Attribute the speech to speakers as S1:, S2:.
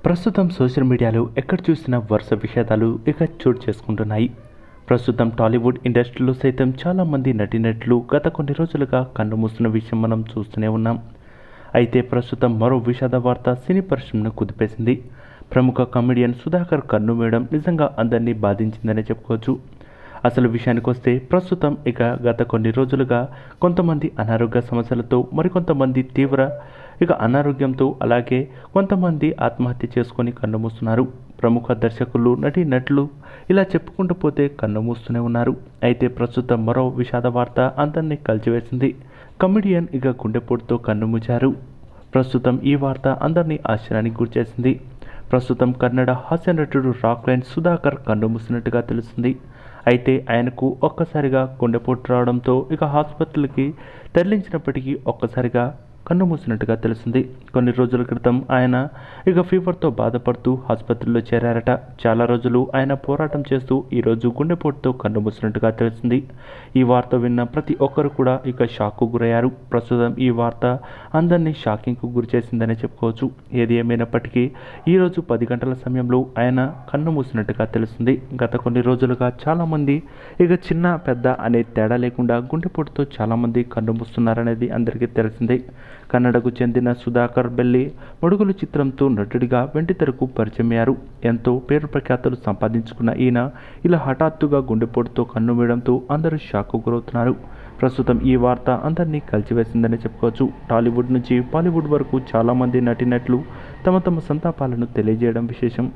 S1: ప్రస్తుతం సోషల్ మీడియాలో ఎక్కడ చూసినా వరుస విషాదాలు ఇక చోటు చేసుకుంటున్నాయి. ప్రస్తుతం టాలీవుడ్ ఇండస్ట్రీలో సైతం చాలామంది నటీనటులు గత కొన్ని రోజులుగా కన్నుమూస్తున్న విషయం మనం చూస్తూనే ఉన్నాం. అయితే ప్రస్తుతం మరో విషాద వార్త సినీ పరిశ్రమను కుదిపేసింది. ప్రముఖ కమెడియన్ సుధాకర్ కన్నుమూయడం నిజంగా అందరినీ బాధించిందనే చెప్పుకోవచ్చు. అసలు విషయానికి వస్తే ప్రస్తుతం గత కొన్ని రోజులుగా కొంతమంది అనారోగ్య సమస్యలతో, మరికొంతమంది తీవ్ర అనారోగ్యంతో, అలాగే కొంతమంది ఆత్మహత్య చేసుకొని కన్నుమూస్తున్నారు. ప్రముఖ దర్శకులు, నటీనటులు ఇలా చెప్పుకుంటూ పోతే కన్నుమూస్తూనే ఉన్నారు. అయితే ప్రస్తుతం మరో విషాద వార్త అందరినీ కలిచివేసింది. కమెడియన్ గుండెపోటుతో కన్నుమూశారు. ప్రస్తుతం ఈ వార్త అందరినీ ఆశ్చర్యానికి గురిచేసింది. ప్రస్తుతం కన్నడ హాస్య నటుడు రాక్లైన్ సుధాకర్ కన్నుమూసినట్టుగా తెలుస్తుంది. అయితే ఆయనకు ఒక్కసారిగా గుండెపోటు రావడంతో ఆసుపత్రికి తరలించినప్పటికీ ఒక్కసారిగా కన్నుమూసినట్టుగా తెలిసింది. కొన్ని రోజుల క్రితం ఆయన ఫీవర్తో బాధపడుతూ ఆసుపత్రిలో చేరారట. చాలా రోజులు ఆయన పోరాటం చేస్తూ ఈరోజు గుండెపోటుతో కన్నుమూసినట్టుగా తెలిసింది. ఈ వార్త విన్న ప్రతి ఒక్కరు కూడా షాక్కు గురయ్యారు. ప్రస్తుతం ఈ వార్త అందరినీ షాకింగ్కు గురిచేసిందనే చెప్పుకోవచ్చు. ఏది ఏమైనప్పటికీ ఈరోజు 10 గంటల సమయంలో ఆయన కన్నుమూసినట్టుగా తెలిసింది. గత కొన్ని రోజులుగా చాలామంది చిన్న పెద్ద అనే తేడా లేకుండా గుండెపోటుతో చాలామంది కన్నుమూస్తున్నారనేది అందరికీ తెలిసిందే. కన్నడకు చెందిన సుధాకర్ బెల్లి మొడుగులు చిత్రంతో నటుడిగా వెండితెరకు పరిచయమయ్యారు. ఎంతో పేరు ప్రఖ్యాతులు సంపాదించుకున్న ఈయన ఇలా హఠాత్తుగా గుండెపోటుతో కన్నుమూయడంతో అందరూ షాక్కు గురవుతున్నారు. ప్రస్తుతం ఈ వార్త అందరినీ కలిచివేసిందని చెప్పుకోవచ్చు. టాలీవుడ్ నుంచి బాలీవుడ్ వరకు చాలామంది నటీనటులు తమ సంతాపాలను తెలియజేయడం విశేషం.